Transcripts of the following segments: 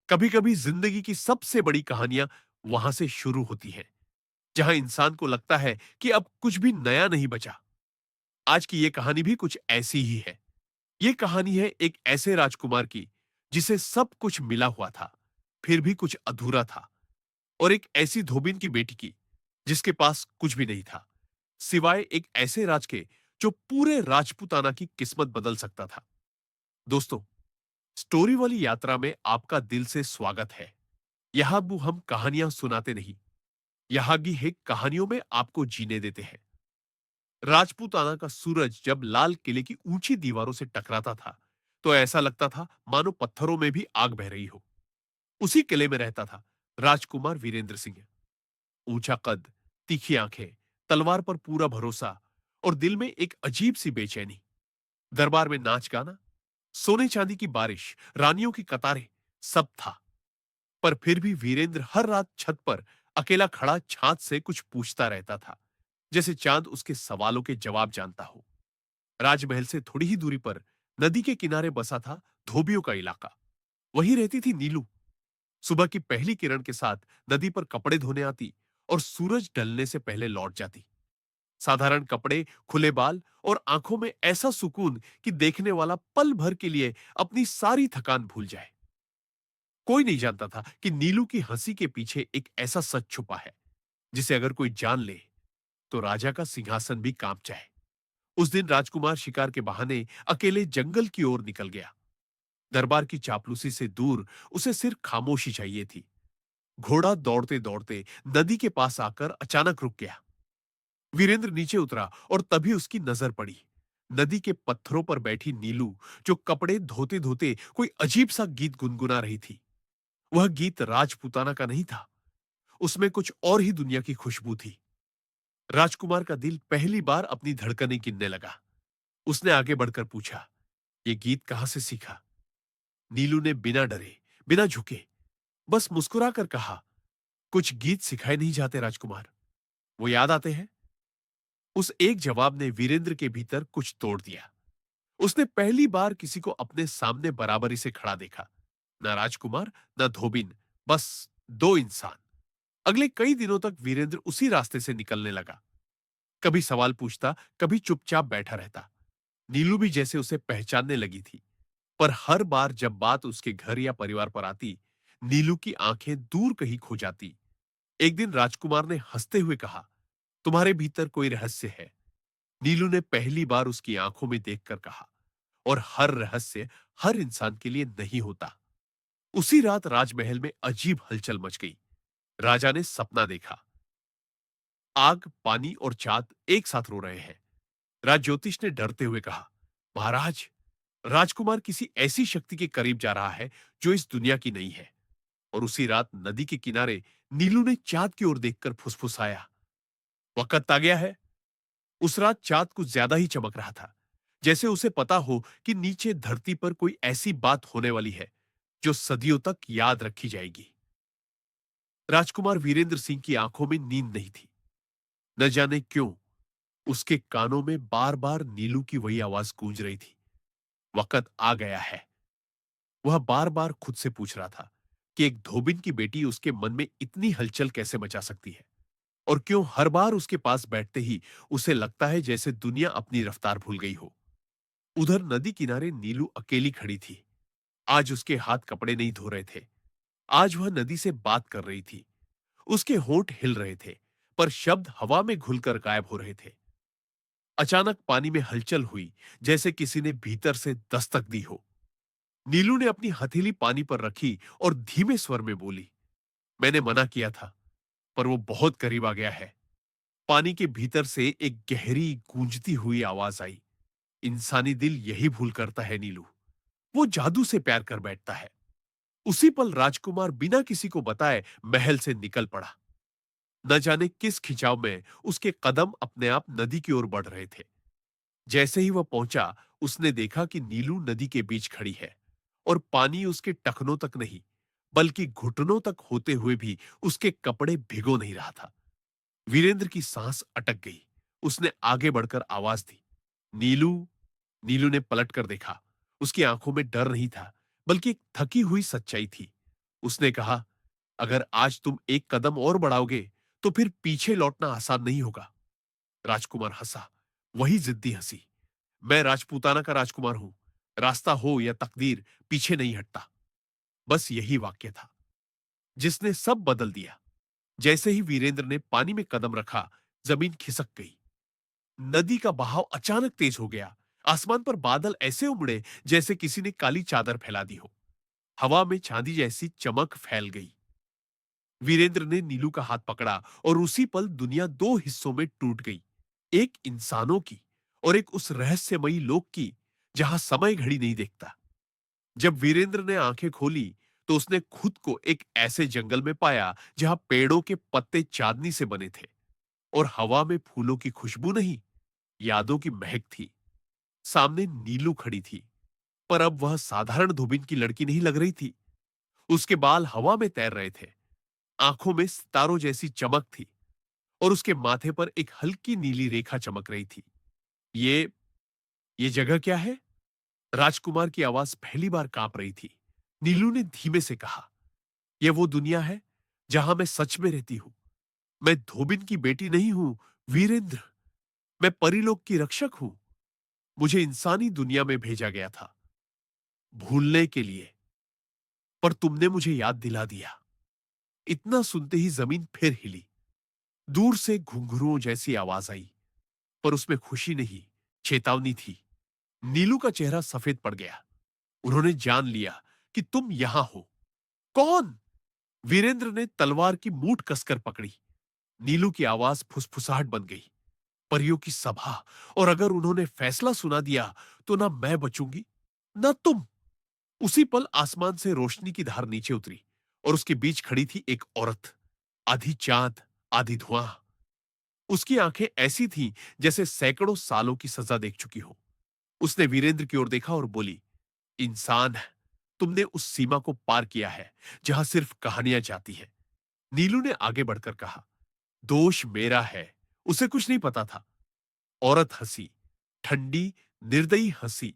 कभी कभी जिंदगी की सबसे बड़ी कहानियां वहां से शुरू होती हैं, जहां इंसान को लगता है कि अब कुछ भी नया नहीं बचा। आज की ये कहानी भी कुछ ऐसी ही है। ये कहानी है एक ऐसे राजकुमार की जिसे सब कुछ मिला हुआ था, फिर भी कुछ अधूरा था। और एक ऐसी धोबिन की बेटी की जिसके पास कुछ भी नहीं था, सिवाय एक ऐसे राज के जो पूरे राजपूताना की किस्मत बदल सकता था। दोस्तों, स्टोरी वाली यात्रा में आपका दिल से स्वागत है। यहाँ वो हम कहानियां सुनाते नहीं, यहाँ की है कहानियों में आपको जीने देते हैं। राजपूताना का सूरज जब लाल किले की ऊंची दीवारों से टकराता था, तो ऐसा लगता था मानो पत्थरों में भी आग बह रही हो। उसी किले में रहता था राजकुमार वीरेंद्र सिंह। ऊंचा कद, तीखी आंखें, तलवार पर पूरा भरोसा और दिल में एक अजीब सी बेचैनी। दरबार में नाच गाना, सोने चांदी की बारिश, रानियों की कतारें, सब था। पर फिर भी वीरेंद्र हर रात छत पर अकेला खड़ा छात से कुछ पूछता रहता था, जैसे चांद उसके सवालों के जवाब जानता हो। राजमहल से थोड़ी ही दूरी पर नदी के किनारे बसा था धोबियों का इलाका। वहीं रहती थी नीलू। सुबह की पहली किरण के साथ नदी पर कपड़े धोने आती और सूरज ढलने से पहले लौट जाती। साधारण कपड़े, खुले बाल और आंखों में ऐसा सुकून कि देखने वाला पल भर के लिए अपनी सारी थकान भूल जाए। कोई नहीं जानता था कि नीलू की हंसी के पीछे एक ऐसा सच छुपा है जिसे अगर कोई जान ले तो राजा का सिंहासन भी कांप जाए। उस दिन राजकुमार शिकार के बहाने अकेले जंगल की ओर निकल गया। दरबार की चापलूसी से दूर उसे सिर्फ खामोशी चाहिए थी। घोड़ा दौड़ते दौड़ते नदी के पास आकर अचानक रुक गया। वीरेंद्र नीचे उतरा और तभी उसकी नजर पड़ी नदी के पत्थरों पर बैठी नीलू, जो कपड़े धोते धोते कोई अजीब सा गीत गुनगुना रही थी। वह गीत राजपूताना का नहीं था, उसमें कुछ और ही दुनिया की खुशबू थी। राजकुमार का दिल पहली बार अपनी धड़कनें गिनने लगा। उसने आगे बढ़कर पूछा, ये गीत कहां से सीखा? नीलू ने बिना डरे, बिना झुके, बस मुस्कुरा कर कहा, कुछ गीत सिखाए नहीं जाते राजकुमार, वो याद आते हैं। उस एक जवाब ने वीरेंद्र के भीतर कुछ तोड़ दिया। उसने पहली बार किसी को अपने सामने बराबरी से खड़ा देखा। न राजकुमार, न धोबिन, बस दो इंसान। अगले कई दिनों तक वीरेंद्र उसी रास्ते से निकलने लगा। कभी सवाल पूछता, कभी चुपचाप बैठा रहता। नीलू भी जैसे उसे पहचानने लगी थी। पर हर बार जब बात उसके घर या परिवार पर आती, नीलू की आंखें दूर कहीं खो जाती। एक दिन राजकुमार ने हंसते हुए कहा, तुम्हारे भीतर कोई रहस्य है। नीलू ने पहली बार उसकी आंखों में देखकर कहा, और हर रहस्य हर इंसान के लिए नहीं होता। उसी रात राजमहल में अजीब हलचल मच गई। राजा ने सपना देखा, आग, पानी और चांद एक साथ रो रहे हैं। राज ज्योतिष ने डरते हुए कहा, महाराज, राजकुमार किसी ऐसी शक्ति के करीब जा रहा है जो इस दुनिया की नहीं है। और उसी रात नदी के किनारे नीलू ने चांद की ओर देखकर फुसफुसाया, वक्त आ गया है। उस रात चांद कुछ ज्यादा ही चमक रहा था, जैसे उसे पता हो कि नीचे धरती पर कोई ऐसी बात होने वाली है जो सदियों तक याद रखी जाएगी। राजकुमार वीरेंद्र सिंह की आंखों में नींद नहीं थी। न जाने क्यों उसके कानों में बार बार नीलू की वही आवाज गूंज रही थी, वक्त आ गया है। वह बार बार खुद से पूछ रहा था कि एक धोबिन की बेटी उसके मन में इतनी हलचल कैसे मचा सकती है, और क्यों हर बार उसके पास बैठते ही उसे लगता है जैसे दुनिया अपनी रफ्तार भूल गई हो। उधर नदी किनारे नीलू अकेली खड़ी थी। आज उसके हाथ कपड़े नहीं धो रहे थे। आज वह नदी से बात कर रही थी। उसके होंठ हिल रहे थे, पर शब्द हवा में घुलकर गायब हो रहे थे। अचानक पानी में हलचल हुई, जैसे किसी ने भीतर से दस्तक दी हो। नीलू ने अपनी हथेली पानी पर रखी और धीमे स्वर में बोली, मैंने मना किया था, पर वो बहुत करीब आ गया है। पानी के भीतर से एक गहरी गूंजती हुई आवाज आई, इंसानी दिल यही भूल करता है नीलू, वो जादू से प्यार कर बैठता है। उसी पल राजकुमार बिना किसी को बताए महल से निकल पड़ा। न जाने किस खिंचाव में उसके कदम अपने आप नदी की ओर बढ़ रहे थे। जैसे ही वह पहुंचा, उसने देखा कि नीलू नदी के बीच खड़ी है और पानी उसके टखनों तक नहीं, बल्कि घुटनों तक होते हुए भी उसके कपड़े भिगो नहीं रहा था। वीरेंद्र की सांस अटक गई। उसने आगे बढ़कर आवाज दी, नीलू। नीलू ने पलट कर देखा। उसकी आंखों में डर नहीं था, बल्कि एक थकी हुई सच्चाई थी। उसने कहा, अगर आज तुम एक कदम और बढ़ाओगे तो फिर पीछे लौटना आसान नहीं होगा। राजकुमार हंसा, वही जिद्दी हंसी। मैं राजपूताना का राजकुमार हूं। रास्ता हो या तकदीर, पीछे नहीं हटता। बस यही वाक्य था जिसने सब बदल दिया। जैसे ही वीरेंद्र ने पानी में कदम रखा, जमीन खिसक गई। नदी का बहाव अचानक तेज हो गया। आसमान पर बादल ऐसे उमड़े जैसे किसी ने काली चादर फैला दी हो। हवा में चांदी जैसी चमक फैल गई। वीरेंद्र ने नीलू का हाथ पकड़ा और उसी पल दुनिया दो हिस्सों में टूट गई। एक इंसानों की और एक उस रहस्यमयी लोक की जहां समय घड़ी नहीं देखता। जब वीरेंद्र ने आंखें खोली तो उसने खुद को एक ऐसे जंगल में पाया जहां पेड़ों के पत्ते चांदनी से बने थे और हवा में फूलों की खुशबू नहीं, यादों की महक थी। सामने नीलू खड़ी थी, पर अब वह साधारण धोबिन की लड़की नहीं लग रही थी। उसके बाल हवा में तैर रहे थे, आंखों में सितारों जैसी चमक थी और उसके माथे पर एक हल्की नीली रेखा चमक रही थी। ये ये जगह क्या है? राजकुमार की आवाज पहली बार कांप रही थी। नीलू ने धीमे से कहा, यह वो दुनिया है जहां मैं सच में रहती हूं। मैं धोबिन की बेटी नहीं हूं, वीरेंद्र। मैं परीलोक की रक्षक हूं। मुझे इंसानी दुनिया में भेजा गया था, भूलने के लिए, पर तुमने मुझे याद दिला दिया। इतना सुनते ही जमीन फिर हिली। दूर से घुंघरुओं जैसी आवाज आई, पर उसमें खुशी नहीं, चेतावनी थी। नीलू का चेहरा सफेद पड़ गया। उन्होंने जान लिया कि तुम यहां हो। कौन? वीरेंद्र ने तलवार की मूठ कसकर पकड़ी। नीलू की आवाज फुसफुसाहट बन गई। परियों की सभा, और अगर उन्होंने फैसला सुना दिया तो ना मैं बचूंगी, ना तुम। उसी पल आसमान से रोशनी की धार नीचे उतरी और उसके बीच खड़ी थी एक औरत, आधी चांद आधी धुआं। उसकी आंखें ऐसी थीं जैसे सैकड़ों सालों की सजा देख चुकी हो। उसने वीरेंद्र की ओर देखा और बोली, इंसान, तुमने उस सीमा को पार किया है जहां सिर्फ कहानियां जाती हैं। नीलू ने आगे बढ़कर कहा, दोष मेरा है, उसे कुछ नहीं पता था। औरत हंसी, ठंडी, निर्दयी हंसी।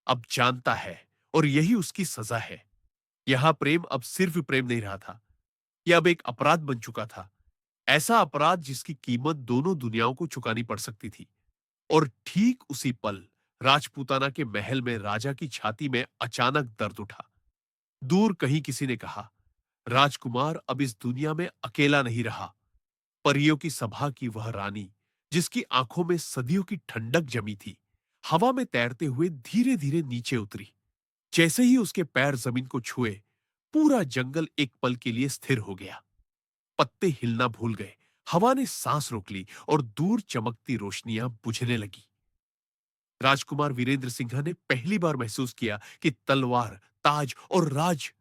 अब जानता है, और यही उसकी सजा है। यहां प्रेम अब सिर्फ प्रेम नहीं रहा था, यह अब एक अपराध बन चुका था। ऐसा अपराध जिसकी कीमत दोनों दुनियाओं को चुकानी पड़ सकती थी। और ठीक उसी पल राजपूताना के महल में राजा की छाती में अचानक दर्द उठा। दूर कहीं किसी ने कहा, राजकुमार अब इस दुनिया में अकेला नहीं रहा। परियों की सभा की वह रानी, जिसकी आंखों में सदियों की ठंडक जमी थी, हवा में तैरते हुए धीरे धीरे नीचे उतरी। जैसे ही उसके पैर जमीन को छुए, पूरा जंगल एक पल के लिए स्थिर हो गया। पत्ते हिलना भूल गए, हवा ने सांस रोक ली और दूर चमकती रोशनियां बुझने लगी। राजकुमार वीरेंद्र सिंह ने पहली बार महसूस किया कि तलवार, ताज और राज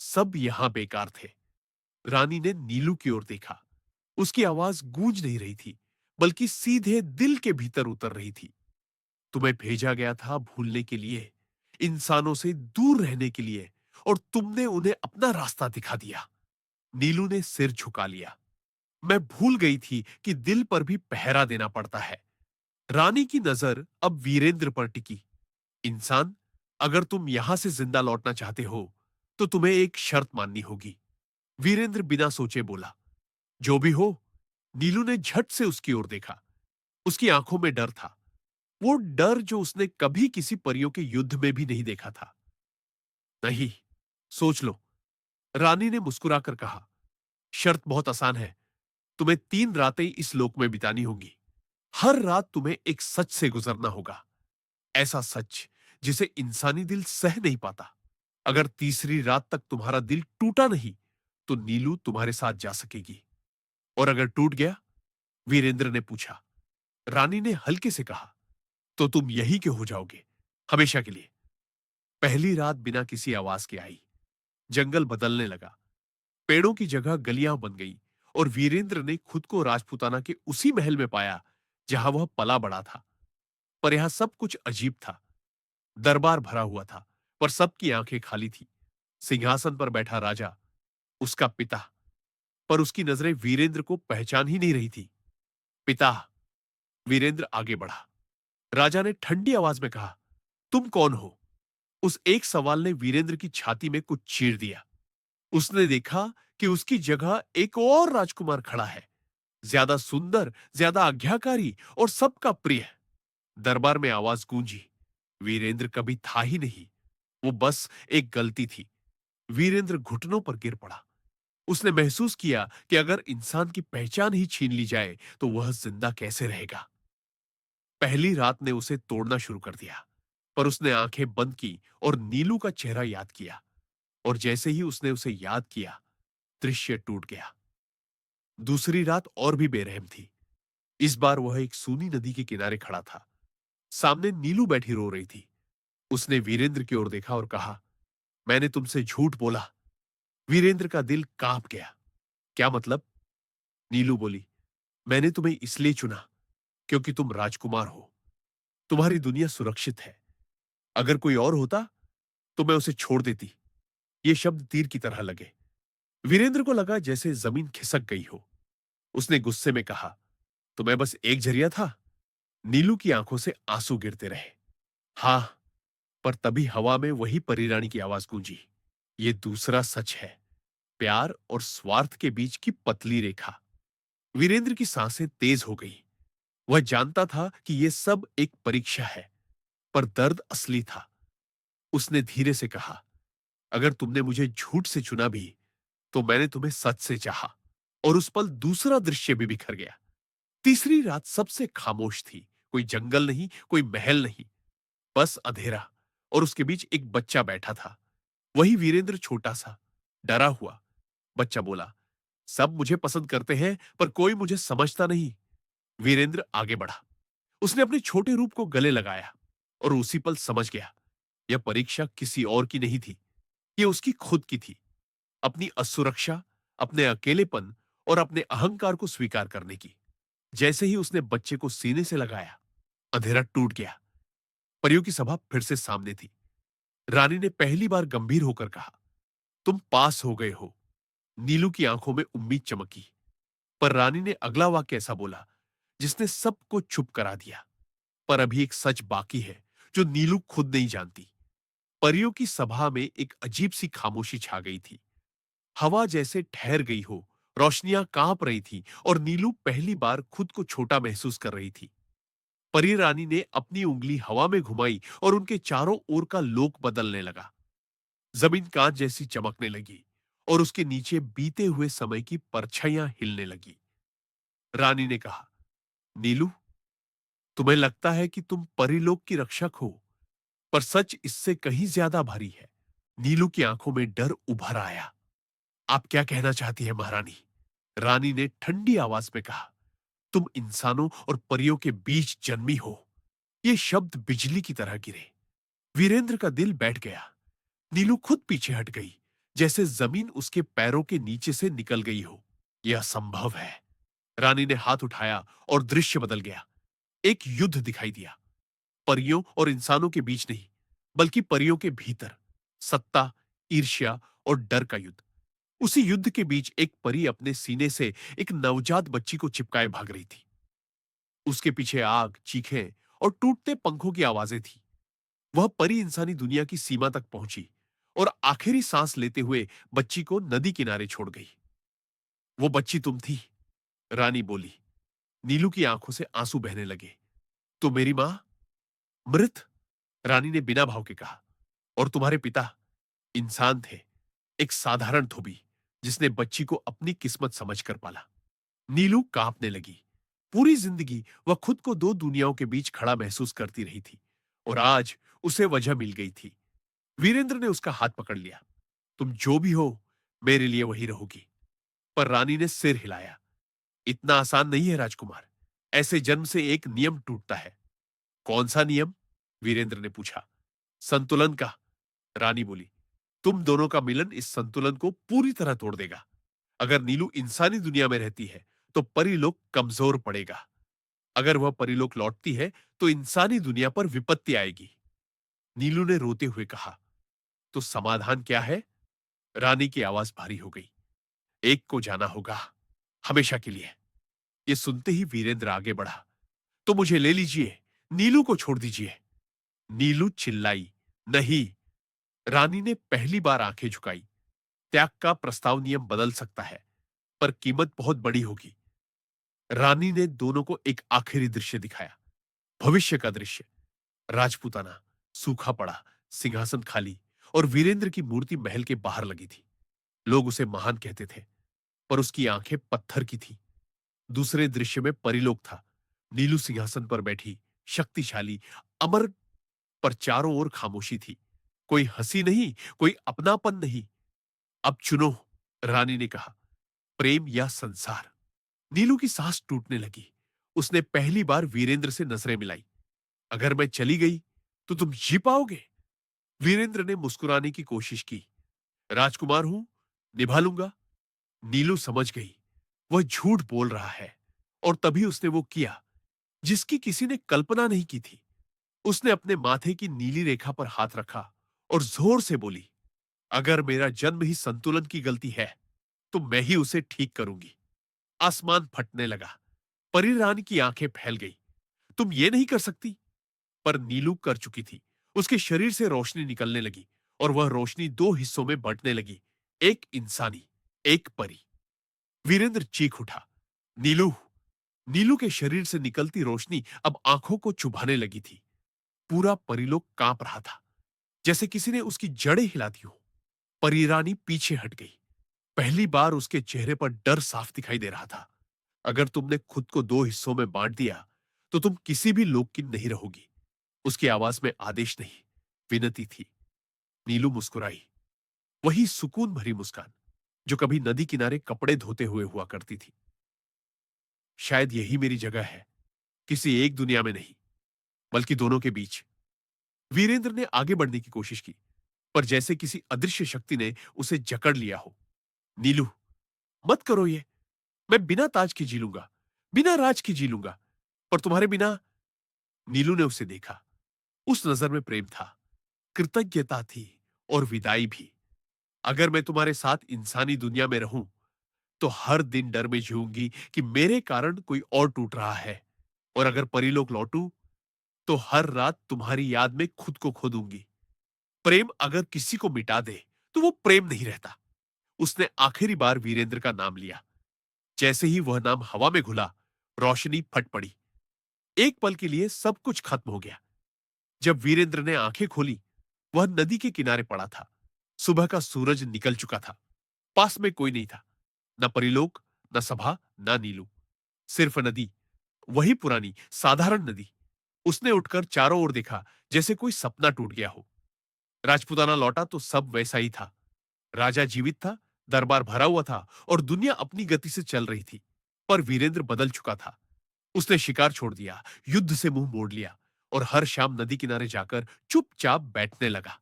सब यहां बेकार थे। रानी ने नीलू की ओर देखा। उसकी आवाज गूंज नहीं रही थी, बल्कि सीधे दिल के भीतर उतर रही थी। तुम्हें भेजा गया था भूलने के लिए, इंसानों से दूर रहने के लिए, और तुमने उन्हें अपना रास्ता दिखा दिया। नीलू ने सिर झुका लिया। मैं भूल गई थी कि दिल पर भी पहरा देना पड़ता है। रानी की नजर अब वीरेंद्र पर टिकी। इंसान, अगर तुम यहां से जिंदा लौटना चाहते हो तो तुम्हें एक शर्त माननी होगी। वीरेंद्र बिना सोचे बोला, जो भी हो। नीलू ने झट से उसकी ओर देखा। उसकी आंखों में डर था, वो डर जो उसने कभी किसी परियों के युद्ध में भी नहीं देखा था। नहीं, सोच लो, रानी ने मुस्कुराकर कहा। शर्त बहुत आसान है। तुम्हें 3 रातें इस लोक में बितानी होंगी। हर रात तुम्हें एक सच से गुजरना होगा, ऐसा सच जिसे इंसानी दिल सह नहीं पाता। अगर तीसरी रात तक तुम्हारा दिल टूटा नहीं तो नीलू तुम्हारे साथ जा सकेगी, और अगर टूट गया? वीरेंद्र ने पूछा। रानी ने हल्के से कहा, तो तुम यही के हो जाओगे, हमेशा के लिए। पहली रात बिना किसी आवाज के आई। जंगल बदलने लगा, पेड़ों की जगह गलियां बन गई, और वीरेंद्र ने खुद को राजपूताना के उसी महल में पाया जहां वह पला बड़ा था। पर यहां सब कुछ अजीब था। दरबार भरा हुआ था, पर सबकी आंखें खाली थी। सिंहासन पर बैठा राजा, उसका पिता, पर उसकी नजरें वीरेंद्र को पहचान ही नहीं रही थी। पिता। वीरेंद्र आगे बढ़ा। राजा ने ठंडी आवाज में कहा, तुम कौन हो? उस एक सवाल ने वीरेंद्र की छाती में कुछ चीर दिया। उसने देखा कि उसकी जगह एक और राजकुमार खड़ा है, ज्यादा सुंदर, ज्यादा आज्ञाकारी और सबका प्रिय। दरबार में आवाज गूंजी, वीरेंद्र कभी था ही नहीं, वो बस एक गलती थी। वीरेंद्र घुटनों पर गिर पड़ा। उसने महसूस किया कि अगर इंसान की पहचान ही छीन ली जाए तो वह जिंदा कैसे रहेगा। पहली रात ने उसे तोड़ना शुरू कर दिया, पर उसने आंखें बंद की और नीलू का चेहरा याद किया। और जैसे ही उसने उसे याद किया, दृश्य टूट गया। दूसरी रात और भी बेरहम थी। इस बार वह एक सूनी नदी के किनारे खड़ा था। सामने नीलू बैठी रो रही थी। उसने वीरेंद्र की ओर देखा और कहा, मैंने तुमसे झूठ बोला। वीरेंद्र का दिल कांप गया। क्या मतलब? नीलू बोली, मैंने तुम्हें इसलिए चुना क्योंकि तुम राजकुमार हो। तुम्हारी दुनिया सुरक्षित है। अगर कोई और होता तो मैं उसे छोड़ देती। ये शब्द तीर की तरह लगे। वीरेंद्र को लगा जैसे जमीन खिसक गई हो। उसने गुस्से में कहा, तो मैं बस एक जरिया था। नीलू की आंखों से आंसू गिरते रहे। हां, पर तभी हवा में वही परिरानी की आवाज गूंजी, ये दूसरा सच है, प्यार और स्वार्थ के बीच की पतली रेखा। वीरेंद्र की सांसें तेज हो गई। वह जानता था कि यह सब एक परीक्षा है, पर दर्द असली था। उसने धीरे से कहा, अगर तुमने मुझे झूठ से चुना भी तो मैंने तुम्हें सच से चाहा। और उस पल दूसरा दृश्य भी बिखर गया। तीसरी रात सबसे खामोश थी। कोई जंगल नहीं, कोई महल नहीं, बस अंधेरा। और उसके बीच एक बच्चा बैठा था, वही वीरेंद्र, छोटा सा, डरा हुआ। बच्चा बोला, सब मुझे पसंद करते हैं पर कोई मुझे समझता नहीं। वीरेंद्र आगे बढ़ा। उसने अपने छोटे रूप को गले लगाया और उसी पल समझ गया, यह परीक्षा किसी और की नहीं थी, यह उसकी खुद की थी। अपनी असुरक्षा, अपने अकेलेपन और अपने अहंकार को स्वीकार करने की। जैसे ही उसने बच्चे को सीने से लगाया, अंधेरा टूट गया। परियों की सभा फिर से सामने थी। रानी ने पहली बार गंभीर होकर कहा, तुम पास हो गए हो। नीलू की आंखों में उम्मीद चमकी। पर रानी ने अगला वाक्य ऐसा बोला जिसने सबको चुप करा दिया, पर अभी एक सच बाकी है जो नीलू खुद नहीं जानती। परियों की सभा में एक अजीब सी खामोशी छा गई थी। हवा जैसे ठहर गई हो, रोशनियां कांप रही थी और नीलू पहली बार खुद को छोटा महसूस कर रही थी। परी रानी ने अपनी उंगली हवा में घुमाई और उनके चारों ओर का लोक बदलने लगा। जमीन कांच जैसी चमकने लगी और उसके नीचे बीते हुए समय की परछाइयां हिलने लगी। रानी ने कहा, नीलू, तुम्हें लगता है कि तुम परीलोक की रक्षक हो, पर सच इससे कहीं ज्यादा भारी है। नीलू की आंखों में डर उभर आया। आप क्या कहना चाहती हैं महारानी? रानी ने ठंडी आवाज में कहा, तुम इंसानों और परियों के बीच जन्मी हो। ये शब्द बिजली की तरह गिरे। वीरेंद्र का दिल बैठ गया। नीलू खुद पीछे हट गई, जैसे जमीन उसके पैरों के नीचे से निकल गई हो। यह असंभव है। रानी ने हाथ उठाया और दृश्य बदल गया। एक युद्ध दिखाई दिया, परियों और इंसानों के बीच नहीं, बल्कि परियों के भीतर। सत्ता, ईर्ष्या और डर का युद्ध। उसी युद्ध के बीच एक परी अपने सीने से एक नवजात बच्ची को चिपकाए भाग रही थी। उसके पीछे आग, चीखें और टूटते पंखों की आवाजें थी। वह परी इंसानी दुनिया की सीमा तक पहुंची और आखिरी सांस लेते हुए बच्ची को नदी किनारे छोड़ गई। वो बच्ची तुम थी, रानी बोली। नीलू की आंखों से आंसू बहने लगे। तो मेरी मां मृत? रानी ने बिना भाव के कहा। और तुम्हारे पिता इंसान थे, एक साधारण धोबी जिसने बच्ची को अपनी किस्मत समझकर पाला। नीलू कांपने लगी। पूरी जिंदगी वह खुद को दो दुनियाओं के बीच खड़ा महसूस करती रही थी और आज उसे वजह मिल गई थी। वीरेंद्र ने उसका हाथ पकड़ लिया। तुम जो भी हो, मेरे लिए वही रहोगी। पर रानी ने सिर हिलाया। इतना आसान नहीं है राजकुमार। ऐसे जन्म से एक नियम टूटता है। कौन सा नियम? वीरेंद्र ने पूछा। संतुलन का, रानी बोली। तुम दोनों का मिलन इस संतुलन को पूरी तरह तोड़ देगा। अगर नीलू इंसानी दुनिया में रहती है तो परीलोक कमजोर पड़ेगा। अगर वह परीलोक लौटती है तो इंसानी दुनिया पर विपत्ति आएगी। नीलू ने रोते हुए कहा, तो समाधान क्या है? रानी की आवाज भारी हो गई। एक को जाना होगा, हमेशा के लिए। ये सुनते ही वीरेंद्र आगे बढ़ा। तो मुझे ले लीजिए, नीलू को छोड़ दीजिए। नीलू चिल्लाई, नहीं। रानी ने पहली बार आंखें झुकाई। त्याग का प्रस्ताव नियम बदल सकता है, पर कीमत बहुत बड़ी होगी। रानी ने दोनों को एक आखिरी दृश्य दिखाया, भविष्य का दृश्य। राजपूताना सूखा पड़ा, सिंहासन खाली, और वीरेंद्र की मूर्ति महल के बाहर लगी थी। लोग उसे महान कहते थे, पर उसकी आंखें पत्थर की थी। दूसरे दृश्य में परिलोक था। नीलू सिंहासन पर बैठी, शक्तिशाली, अमर, पर चारों ओर खामोशी थी। कोई हंसी नहीं, कोई अपनापन नहीं। अब चुनो, रानी ने कहा, प्रेम या संसार। नीलू की सांस टूटने लगी। उसने पहली बार वीरेंद्र से नजरें मिलाई। अगर मैं चली गई तो तुम जी पाओगे? वीरेंद्र ने मुस्कुराने की कोशिश की। राजकुमार हूं, निभा लूंगा। नीलू समझ गई, वह झूठ बोल रहा है, और तभी उसने वो किया जिसकी किसी ने कल्पना नहीं की थी। उसने अपने माथे की नीली रेखा पर हाथ रखा और जोर से बोली, अगर मेरा जन्म ही संतुलन की गलती है, तो मैं ही उसे ठीक करूंगी। आसमान फटने लगा। परिरानी की आंखें फैल गई। तुम ये नहीं कर सकती। पर नीलू कर चुकी थी। उसके शरीर से रोशनी निकलने लगी, और वह रोशनी दो हिस्सों में बंटने लगी, एक इंसानी, एक परी। वीरेंद्र चीख उठा, नीलू! नीलू के शरीर से निकलती रोशनी अब आंखों को चुभाने लगी थी। पूरा परिलोक कांप रहा था, जैसे किसी ने उसकी जड़ें हिला दी हो। परिरानी पीछे हट गई। पहली बार उसके चेहरे पर डर साफ दिखाई दे रहा था। अगर तुमने खुद को दो हिस्सों में बांट दिया, तो तुम किसी भी लोक की नहीं रहोगी। उसकी आवाज में आदेश नहीं, विनती थी। नीलू मुस्कुराई, वही सुकून भरी मुस्कान जो कभी नदी किनारे कपड़े धोते हुए हुआ करती थी। शायद यही मेरी जगह है, किसी एक दुनिया में नहीं, बल्कि दोनों के बीच। वीरेंद्र ने आगे बढ़ने की कोशिश की, पर जैसे किसी अदृश्य शक्ति ने उसे जकड़ लिया हो। नीलू, मत करो ये। मैं बिना ताज के जी लूंगा, बिना राज के जी लूंगा, पर तुम्हारे बिना। नीलू ने उसे देखा। उस नजर में प्रेम था, कृतज्ञता थी, और विदाई भी। अगर मैं तुम्हारे साथ इंसानी दुनिया में रहूं, तो हर दिन डर में जीऊंगी कि मेरे कारण कोई और टूट रहा है, और अगर परीलोक लौटूं, तो हर रात तुम्हारी याद में खुद को खो दूंगी। प्रेम अगर किसी को मिटा दे, तो वो प्रेम नहीं रहता। उसने आखिरी बार वीरेंद्र का नाम लिया। जैसे ही वह नाम हवा में घुला, रोशनी फट पड़ी। एक पल के लिए सब कुछ खत्म हो गया। जब वीरेंद्र ने आंखें खोली, वह नदी के किनारे पड़ा था। सुबह का सूरज निकल चुका था। पास में कोई नहीं था, न परिलोक, न सभा, न नीलू। सिर्फ नदी, वही पुरानी साधारण नदी। उसने उठकर चारों ओर देखा, जैसे कोई सपना टूट गया हो। राजपूताना लौटा तो सब वैसा ही था। राजा जीवित था, दरबार भरा हुआ था, और दुनिया अपनी गति से चल रही थी। पर वीरेंद्र बदल चुका था। उसने शिकार छोड़ दिया, युद्ध से मुंह मोड़ लिया, और हर शाम नदी किनारे जाकर चुपचाप बैठने लगा।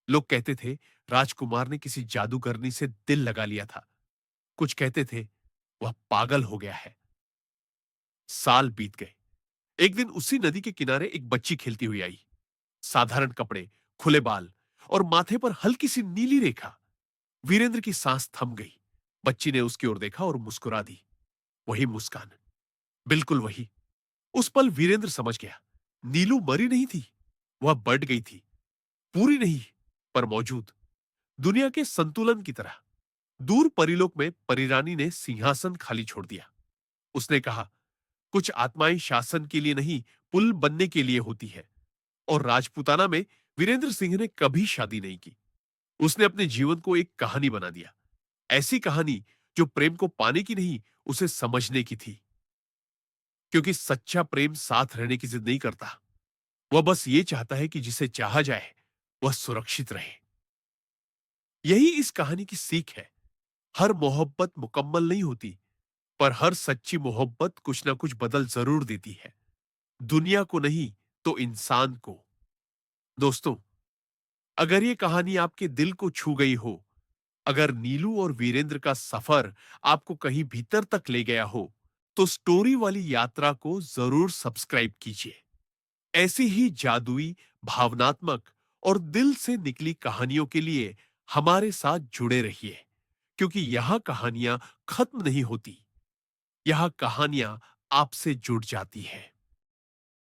लोग कहते थे, राजकुमार ने किसी जादूगरनी से दिल लगा लिया था। कुछ कहते थे, वह पागल हो गया है। साल बीत गए। एक दिन उसी नदी के किनारे एक बच्ची खेलती हुई आई। साधारण कपड़े, खुले बाल, और माथे पर हल्की सी नीली रेखा। वीरेंद्र की सांस थम गई। बच्ची ने उसकी ओर देखा और मुस्कुरा दी। वही मुस्कान, बिल्कुल वही। उस पल वीरेंद्र समझ गया, नीलू मरी नहीं थी, वह बढ़ गई थी। पूरी नहीं, पर मौजूद, दुनिया के संतुलन की तरह। दूर परिलोक में परिरानी ने सिंहासन खाली छोड़ दिया। उसने कहा, कुछ आत्माएं शासन के लिए नहीं, पुल बनने के लिए होती है। और राजपूताना में वीरेंद्र सिंह ने कभी शादी नहीं की। उसने अपने जीवन को एक कहानी बना दिया। ऐसी कहानी जो प्रेम को पाने की नहीं, उसे समझने की थी। क्योंकि सच्चा प्रेम साथ रहने की जिद नहीं करता। वह बस ये चाहता है कि जिसे चाहा जाए, वह सुरक्षित रहे। यही इस कहानी की सीख है। हर मोहब्बत मुकम्मल नहीं होती, पर हर सच्ची मोहब्बत कुछ ना कुछ बदल जरूर देती है। दुनिया को नहीं, तो इंसान को। दोस्तों, अगर ये कहानी आपके दिल को छू गई हो, अगर नीलू और वीरेंद्र का सफर आपको कहीं भीतर तक ले गया हो, तो स्टोरी वाली यात्रा को जरूर सब्सक्राइब कीजिए। ऐसी ही जादुई, भावनात्मक और दिल से निकली कहानियों के लिए हमारे साथ जुड़े रहिए, क्योंकि यह कहानियां खत्म नहीं होती, यह कहानियां आपसे जुड़ जाती है।